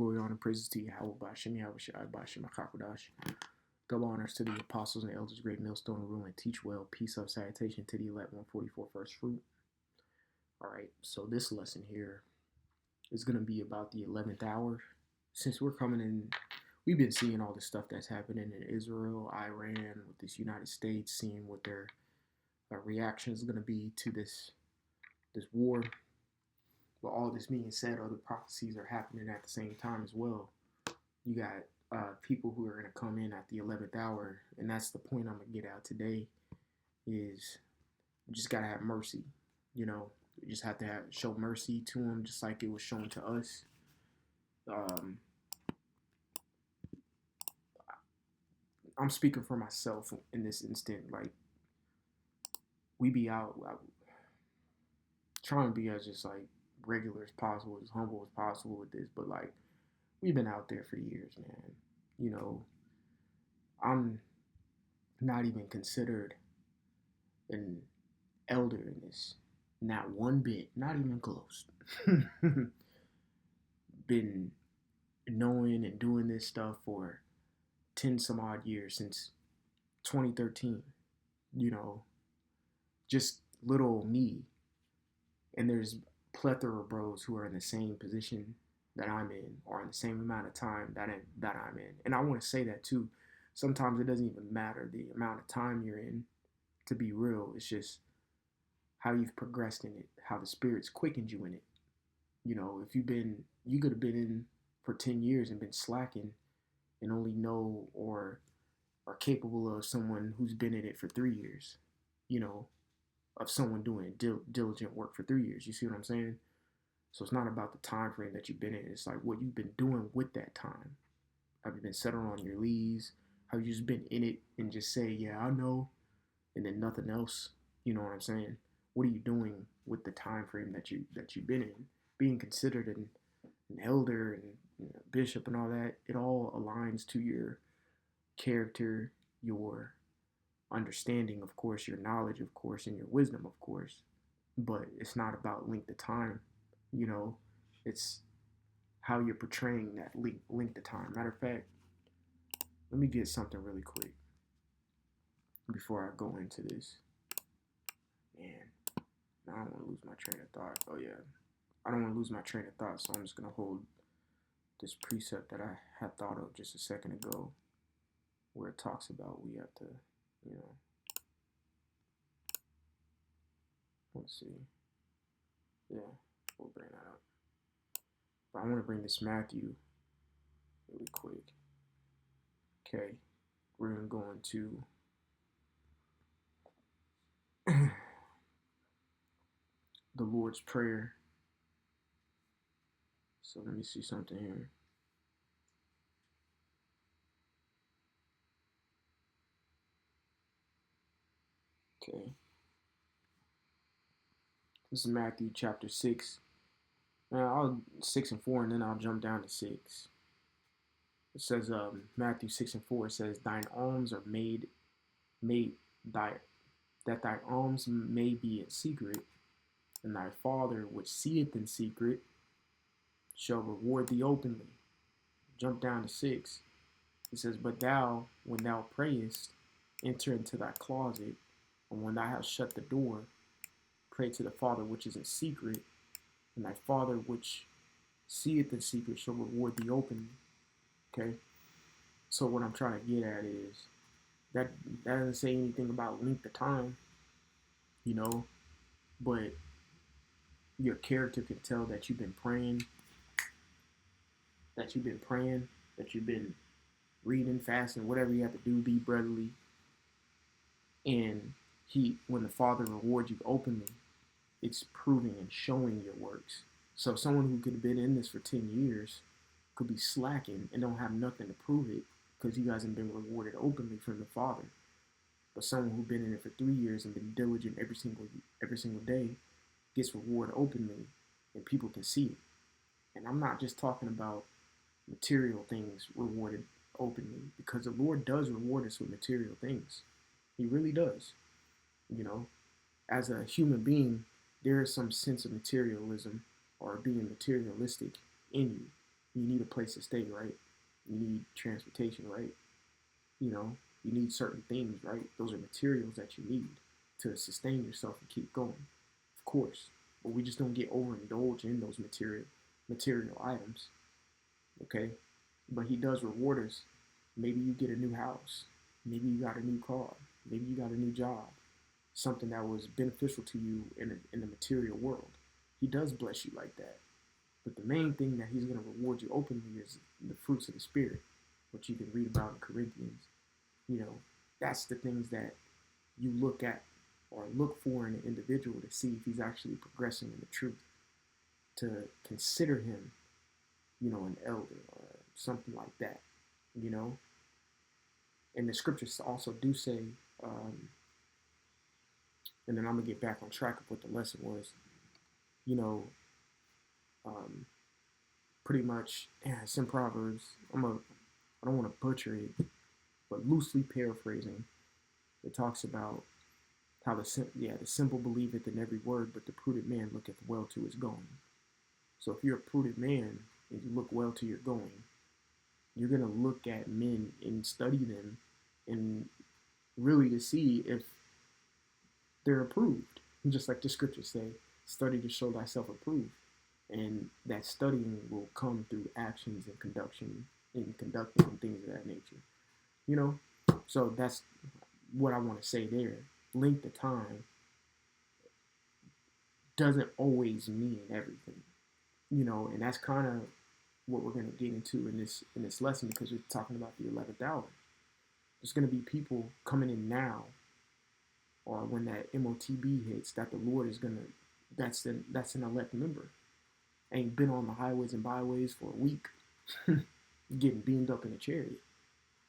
glory, honor, praises to Yahweh Bashem, Yahweh Shai Bashem, Akakodash. Double honors to the apostles and elders, great millstone, rule and teach well. Peace of salutation to the elect 144 first fruit. All right, so this lesson here is going to be about the 11th hour. Since we're coming in, we've been seeing all the stuff that's happening in Israel, Iran, with this United States, seeing what their reaction is going to be to this war. But all this being said, other prophecies are happening at the same time as well. You got people who are going to come in at the 11th hour, and that's the point I'm going to get out today, is you just got to have mercy. You just have to show mercy to them, just like it was shown to us. I'm speaking for myself in this instant. Like, we be out trying to be as just like regular as possible, as humble as possible with this, but like, we've been out there for years, man. I'm not even considered an elder in this. Not one bit, not even close. Been knowing and doing this stuff for 10 some odd years, since 2013. Just little me. And there's plethora of bros who are in the same position that I'm in, or in the same amount of time that I'm in. And I want to say that too. Sometimes it doesn't even matter the amount of time you're in, to be real. It's just how you've progressed in it, how the Spirit's quickened you in it. If you could have been in for 10 years and been slacking and only know or are capable of someone who's been in it for 3 years, of someone doing diligent work for 3 years. You see what I'm saying? So it's not about the time frame that you've been in. It's like what you've been doing with that time. Have you been settling on your leaves? Have you just been in it and just say, yeah, I know, and then nothing else? You know what I'm saying? What are you doing with the time frame that you've been in? Being considered an elder and bishop and all that, it all aligns to your character, your understanding, of course, your knowledge, of course, and your wisdom, of course. But it's not about length of time. It's how you're portraying that length of time. Matter of fact, let me get something really quick before I go into this. Man, I don't want to lose my train of thought. Oh yeah, I don't want to lose my train of thought, so I'm just gonna hold this precept that I had thought of just a second ago, where it talks about we have to, let's see. Yeah, we'll bring that up. But I want to bring this Matthew really quick. Okay, we're going to go into the Lord's Prayer. So let me see something here. Okay. This is Matthew chapter 6. I'll 6 and 4, and then I'll jump down to 6. It says, Matthew 6 and 4, it says, thine alms are made that thy alms may be in secret, and thy Father which seeth in secret shall reward thee openly. Jump down to 6. It says, but thou, when thou prayest, enter into thy closet, and when thou hast shut the door, pray to the Father which is in secret, and thy Father which seeth in secret shall reward thee openly. Okay? So what I'm trying to get at is that doesn't say anything about length of time, but your character can tell that you've been praying, that you've been reading, fasting, whatever you have to do, be brotherly. And when the Father rewards you openly, it's proving and showing your works. So someone who could have been in this for 10 years could be slacking and don't have nothing to prove it, because you guys have been rewarded openly from the Father. But someone who's been in it for 3 years and been diligent every single day gets rewarded openly, and people can see it. And I'm not just talking about material things rewarded openly, because the Lord does reward us with material things. He really does. As a human being, there is some sense of materialism or being materialistic in you. You need a place to stay, right? You need transportation, right? You know, you need certain things, right? Those are materials that you need to sustain yourself and keep going, of course. But we just don't get overindulged in those material items, okay? But he does reward us. Maybe you get a new house. Maybe you got a new car. Maybe you got a new job. Something that was beneficial to you in the material world. He does bless you like that. But the main thing that he's going to reward you openly is the fruits of the Spirit, which you can read about in Corinthians. You know, that's the things that you look at or look for in an individual to see if he's actually progressing in the truth, to consider him, an elder or something like that, you know. And the scriptures also do say, and then I'm gonna get back on track of what the lesson was, you know, um, pretty much. Yeah, it's in Proverbs. I don't want to butcher it, but loosely paraphrasing, it talks about how the simple believeth in every word, but the prudent man looketh well to his going. So if you're a prudent man and you look well to your going, you're gonna look at men and study them, and really to see if they're approved. Just like the scriptures say, study to show thyself approved. And that studying will come through actions and conducting and things of that nature. You know? So that's what I want to say there. Length of time doesn't always mean everything. And that's kind of what we're going to get into in this lesson, because we're talking about the 11th hour. There's going to be people coming in now, or when that MOTB hits, that the Lord is going to, that's an elect member. Ain't been on the highways and byways for a week, getting beamed up in a chariot,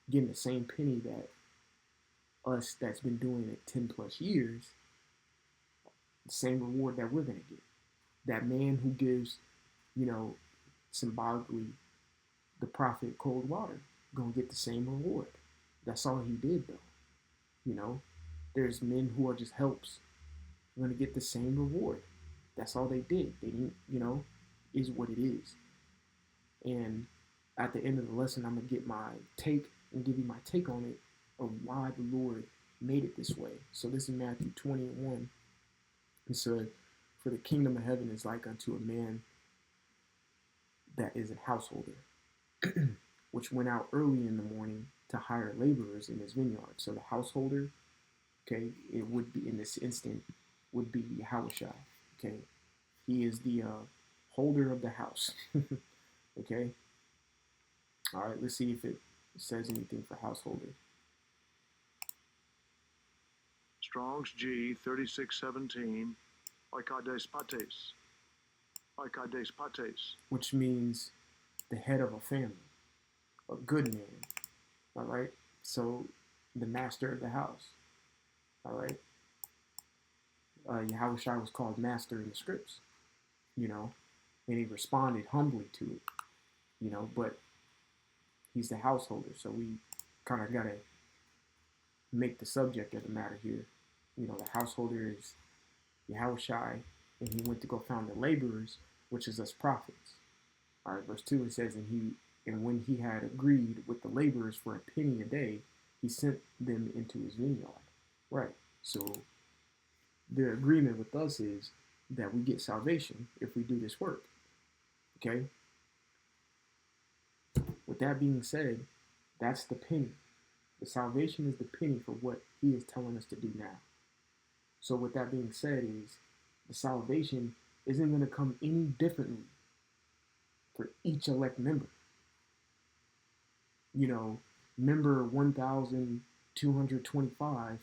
getting the same penny that us that's been doing it 10 plus years, the same reward that we're going to get. That man who gives, symbolically, the prophet cold water, going to get the same reward. That's all he did, though. There's men who are just helps, going to get the same reward. That's all they did. They didn't, is what it is. And at the end of the lesson, I'm going to get my take and give you my take on it of why the Lord made it this way. So this is Matthew 20:1. It said, for the kingdom of heaven is like unto a man that is a householder, which went out early in the morning to hire laborers in his vineyard. So the householder, okay, it would be in this instant, would be Yahushua, okay? He is the holder of the house, okay? All right, let's see if it says anything for householder. Strong's G 3617, oikades pates, oikades pates, which means the head of a family, a good man. All right, so the master of the house. All right, Yahushua was called master in the scripts, and he responded humbly to it, but he's the householder, so we kind of got to make the subject of the matter here. The householder is Yahushua, and he went to go found the laborers, which is us prophets. All right, verse 2, it says, and when he had agreed with the laborers for a penny a day, he sent them into his vineyard. Right, so the agreement with us is that we get salvation if we do this work. Okay? With that being said, that's the penny. The salvation is the penny for what he is telling us to do now. So with that being said, is the salvation isn't going to come any differently for each elect member. Member 1,225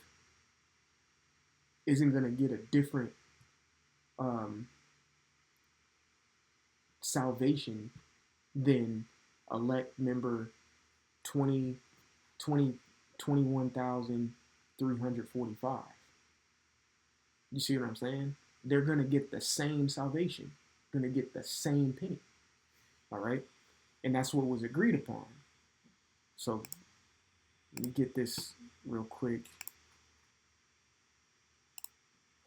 isn't going to get a different salvation than elect member 21,345. You see what I'm saying? They're going to get the same salvation, going to get the same penny. All right? And that's what was agreed upon. So let me get this real quick.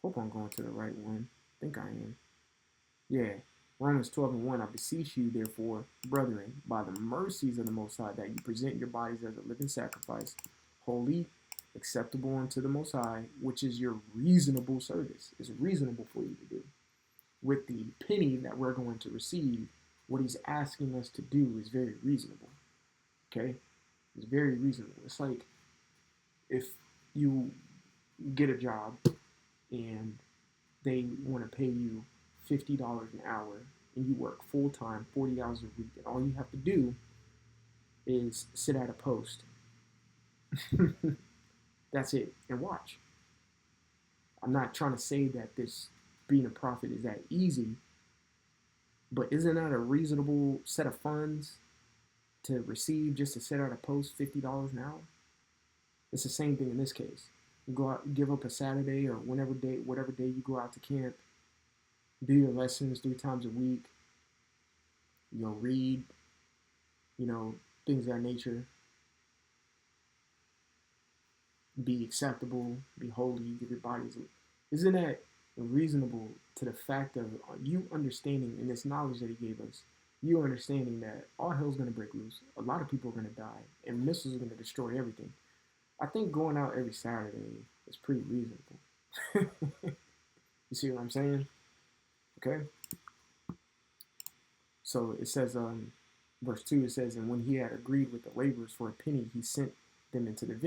Hope I'm going to the right one. I think I am. Yeah. Romans 12:1, I beseech you, therefore, brethren, by the mercies of the Most High, that you present your bodies as a living sacrifice, holy, acceptable unto the Most High, which is your reasonable service. It's reasonable for you to do. With the penny that we're going to receive, what he's asking us to do is very reasonable. Okay? It's very reasonable. It's like if you get a job and they want to pay you $50 an hour and you work full time, 40 hours a week, and all you have to do is sit at a post. That's it, and watch. I'm not trying to say that this being a prophet is that easy, but isn't that a reasonable set of funds to receive just to sit at a post $50 an hour? It's the same thing in this case. You go out, give up a Saturday or whatever day you go out to camp, do your lessons 3 times a week, read, things of that nature. Be acceptable, be holy, give your bodies. Isn't that reasonable to the fact of you understanding in this knowledge that he gave us, you understanding that all hell's going to break loose, a lot of people are going to die, and missiles are going to destroy everything. I think going out every Saturday is pretty reasonable. You see what I'm saying? Okay. So it says, verse 2, it says, and when he had agreed with the laborers for a penny, he sent them into his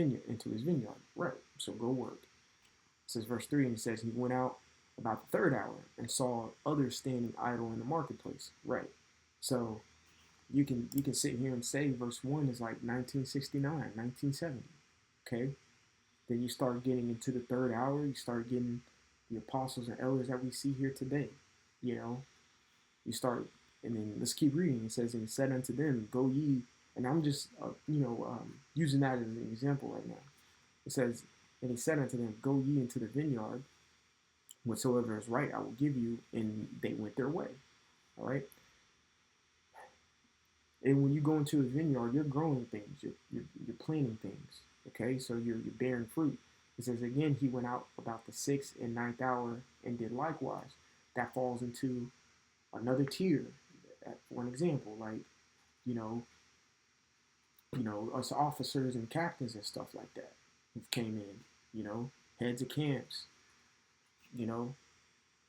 vineyard. Right. So go work. It says verse 3, and it says he went out about the third hour and saw others standing idle in the marketplace. Right. So you can sit here and say verse 1 is like 1969, 1970. Okay. Then you start getting into the third hour, you start getting the apostles and elders that we see here today. You start, and then let's keep reading. It says, and he said unto them, go ye, and I'm just, using that as an example right now. It says, and he said unto them, go ye into the vineyard, whatsoever is right I will give you, and they went their way. All right. And when you go into a vineyard, you're growing things, you're planting things. Okay, so you're bearing fruit. It says again, he went out about the 6th and 9th hour and did likewise. That falls into another tier. For an example, like us officers and captains and stuff like that who came in, heads of camps,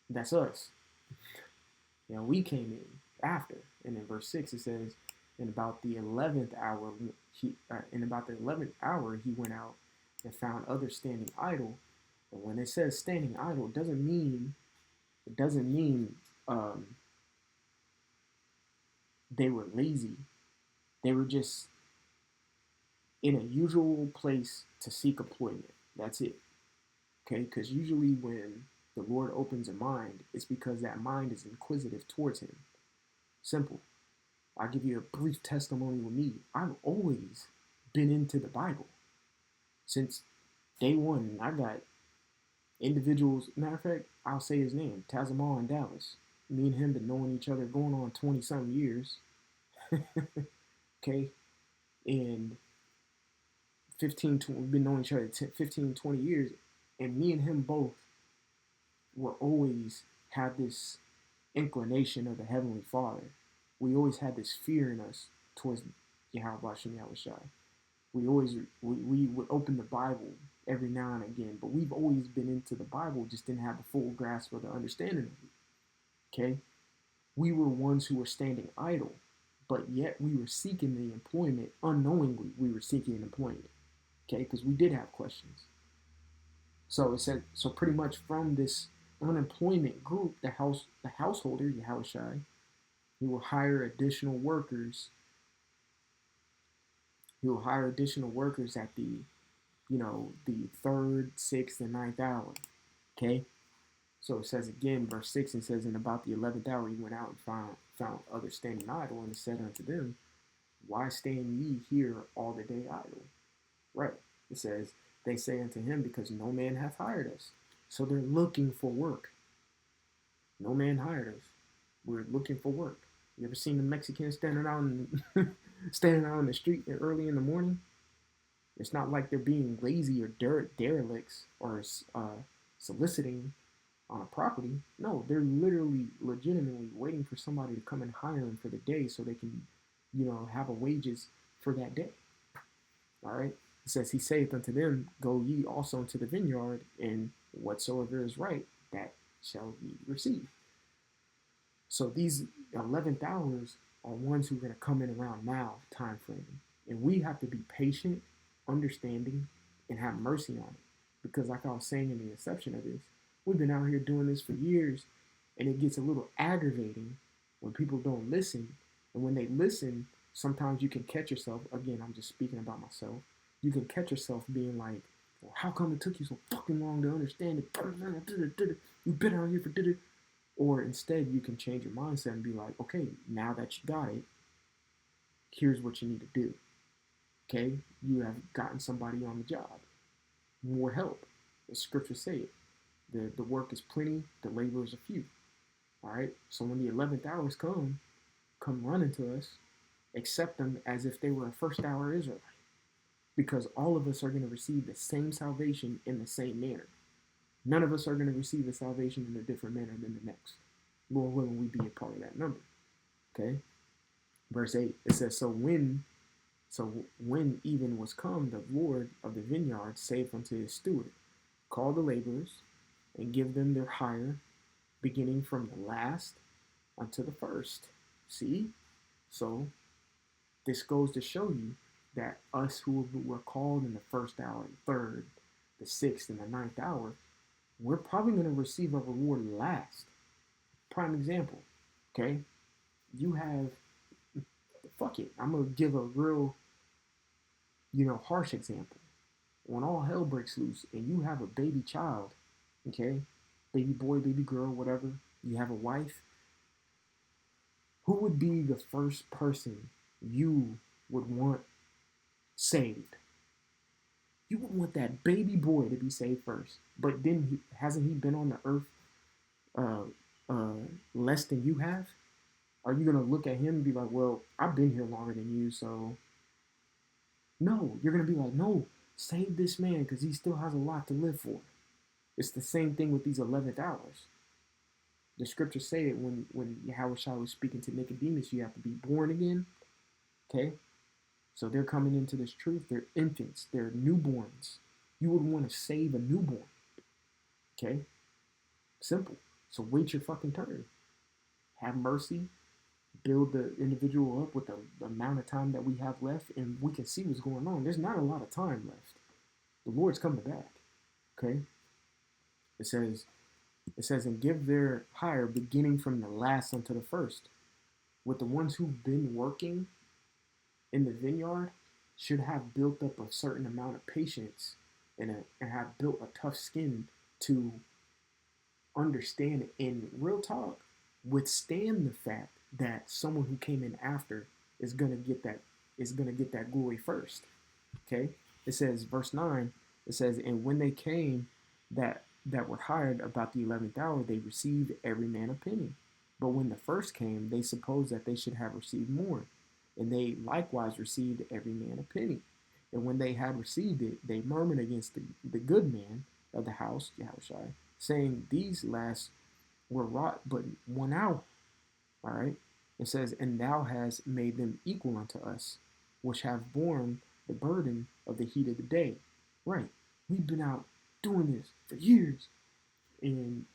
that's us. We came in after. And in verse 6 it says, in about the 11th hour, he went out and found others standing idle. And when it says standing idle, it doesn't mean they were lazy. They were just in a usual place to seek employment. That's it. Okay, because usually when the Lord opens a mind, it's because that mind is inquisitive towards him. Simple. I'll give you a brief testimony with me. I've always been into the Bible since day one. I got individuals, matter of fact, I'll say his name, Tazamal in Dallas. Me and him been knowing each other going on 20-something years. Okay? And we've been knowing each other 15, 20 years. And me and him both were always had this inclination of the Heavenly Father. We always had this fear in us towards Yahweh Shem Yahushai. We would open the Bible every now and again, but we've always been into the Bible, just didn't have the full grasp or the understanding of it. Okay? We were ones who were standing idle, but yet we were seeking the employment unknowingly. We were seeking employment. Okay? Because we did have questions. So it said, so pretty much from this unemployment group, the householder, Yahushai, he will hire additional workers. He will hire additional workers at the 3rd, 6th, and 9th hour. Okay? So it says again, verse 6, it says, and about the 11th hour he went out and found others standing idle, and said unto them, why stand ye here all the day idle? Right. It says, they say unto him, because no man hath hired us. So they're looking for work. No man hired us. We're looking for work. You ever seen the Mexicans standing out in the street early in the morning? It's not like they're being lazy or derelicts or soliciting. on a property. No, they're literally, legitimately waiting for somebody to come and hire them for the day so they can, have a wages for that day. All right. It says, He saith unto them, Go ye also into the vineyard, and whatsoever is right, that shall ye receive. So these 11th hours are ones who are going to come in around now time frame. And we have to be patient, understanding, and have mercy on it. Because like I was saying in the inception of this, we've been out here doing this for years, and it gets a little aggravating when people don't listen. And when they listen, sometimes you can catch yourself, again, I'm just speaking about myself, you can catch yourself being like, well, how come it took you so fucking long to understand it? You've been out here for or instead, you can change your mindset and be like, okay, now that you got it, here's what you need to do. Okay, you have gotten somebody on the job. More help. The scriptures say it. The work is plenty, the laborers are few. All right, so when the 11th hours come running to us, accept them as if they were a first hour Israelite. Because all of us are going to receive the same salvation in the same manner. None of us are going to receive the salvation in a different manner than the next. Lord willing, we be a part of that number. Okay? Verse 8, it says, So when even was come, the Lord of the vineyard saith unto his steward, Call the laborers, and give them their hire, beginning from the last unto the first. See? So, this goes to show you that us who were called in the first hour, the third, the sixth, and the ninth hour, we're probably going to receive a reward last. Prime example, okay? You have, fuck it, I'm going to give a real, harsh example. When all hell breaks loose and you have a baby child, okay? Baby boy, baby girl, whatever, you have a wife, who would be the first person you would want saved? You would want that baby boy to be saved first. But then hasn't he been on the earth less than you have? Are you going to look at him and be like, well, I've been here longer than you, so... No, you're going to be like, no, save this man because he still has a lot to live for. It's the same thing with these 11th hours. The scriptures say it when Yahushua was speaking to Nicodemus, you have to be born again, okay? So they're coming into this truth. They're infants. They're newborns. You would want to save a newborn, okay? Simple. So wait your fucking turn. Have mercy. Build the individual up with the amount of time that we have left, and we can see what's going on. There's not a lot of time left. The Lord's coming back, okay? It says, and give their hire beginning from the last unto the first. With the ones who've been working in the vineyard should have built up a certain amount of patience and have built a tough skin to understand in real talk, withstand the fact that someone who came in after is gonna get that glory first. Okay? It says, verse 9, it says, and when they came that were hired about the 11th hour, they received every man a penny. But when the first came, they supposed that they should have received more. And they likewise received every man a penny. And when they had received it, they murmured against the good man of the house, Yahushua, saying, these last were wrought but 1 hour. All right? It says, and thou hast made them equal unto us, which have borne the burden of the heat of the day. Right. We've been out doing this for years. And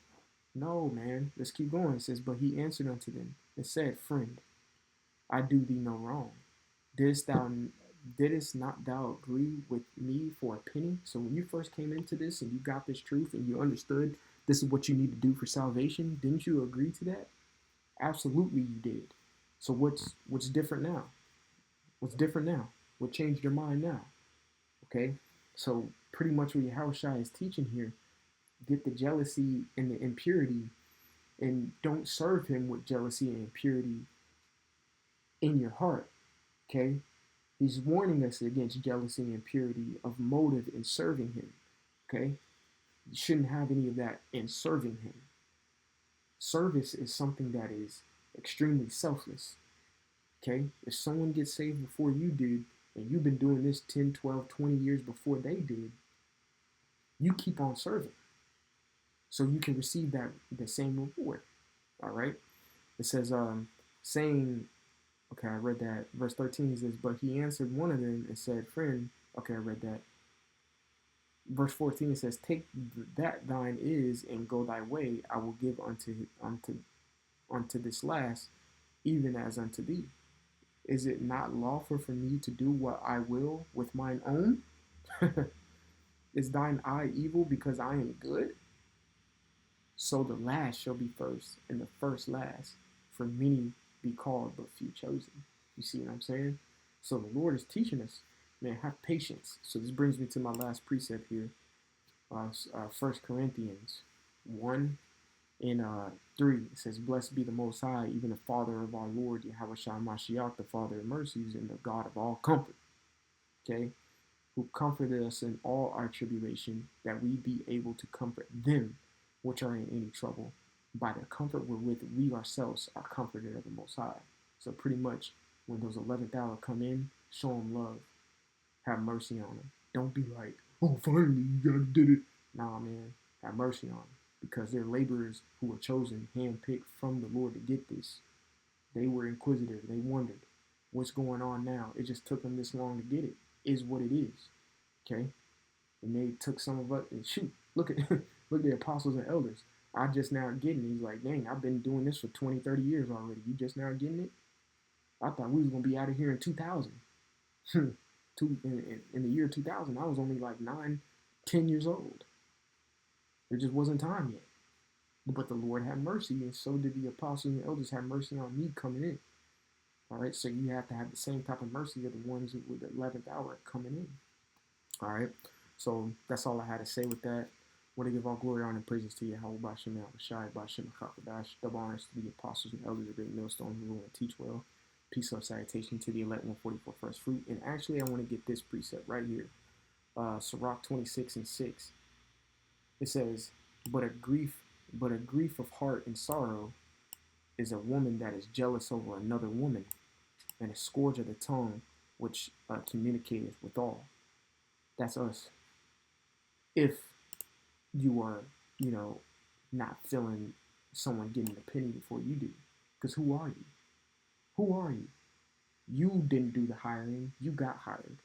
no, man, let's keep going. It says, but he answered unto them and said, friend, I do thee no wrong. Didst not thou agree with me for a penny? So when you first came into this and you got this truth and you understood this is what you need to do for salvation, didn't you agree to that? Absolutely you did. So what's different now? What's different now? What changed your mind now? Okay? So pretty much what Yahushua is teaching here, get the jealousy and the impurity and don't serve him with jealousy and impurity in your heart. Okay? He's warning us against jealousy and impurity of motive in serving him. Okay? You shouldn't have any of that in serving him. Service is something that is extremely selfless. Okay? If someone gets saved before you did, and you've been doing this 10, 12, 20 years before they did, you keep on serving. so you can receive the same reward. All right. It says, saying, okay, I read that. Verse 13 says, but he answered one of them and said, friend, okay, I read that. Verse 14 says, take that thine is and go thy way. I will give unto this last, even as unto thee. Is it not lawful for me to do what I will with mine own? Is thine eye evil because I am good? So the last shall be first, and the first last. For many be called, but few chosen. You see what I'm saying? So the Lord is teaching us, man, have patience. So this brings me to my last precept here. 1 Corinthians 1 and 3. It says, blessed be the Most High, even the Father of our Lord, Yahushua Mashiach, the Father of mercies, and the God of all comfort. Okay? Who comforted us in all our tribulation, that we be able to comfort them which are in any trouble, by the comfort wherewith we ourselves are comforted of the Most High. So pretty much, when those 11th hour come in, show them love, have mercy on them. Don't be like, oh, finally you guys did it. Nah, man, have mercy on them, because they're laborers who were chosen, handpicked from the Lord to get this. They were inquisitive. They wondered, what's going on now? It just took them this long to get it. Is what it is. Okay? And they took some of us and shoot, look at look at the apostles and elders. I just now getting it. He's like, dang, I've been doing this for 20, 30 years already. You just now getting it? I thought we was gonna be out of here in 2000. In the year 2000, I was only like 9, 10 years old. There just wasn't time yet. But the Lord had mercy, and so did the apostles and elders have mercy on me coming in. All right, so you have to have the same type of mercy of the ones with the 11th hour coming in. All right, so that's all I had to say with that. I want to give all glory, honor, and praises to Yahweh Bashem Shai Bashem Chakadash. Double honors to the apostles and elders of Great Millstone who rule and teach well. Peace, love, salutation to the elect 144 first fruit. And actually, I want to get this precept right here. Sirach 26 and 6. It says, but a grief of heart and sorrow is a woman that is jealous over another woman, and a scourge of the tongue which communicateth with all. That's us. If you are, not feeling someone getting a penny before you do. Because who are you? Who are you? You didn't do the hiring. You got hired.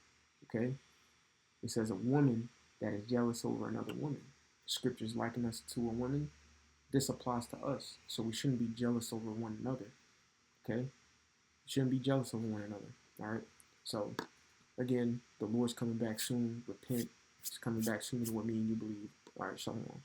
Okay? It says a woman that is jealous over another woman. Scriptures liken us to a woman. This applies to us. So we shouldn't be jealous over one another. Okay? We shouldn't be jealous over one another. All right? So, again, the Lord's coming back soon. Repent. He's coming back soon is what me and you believe. All right, shalom.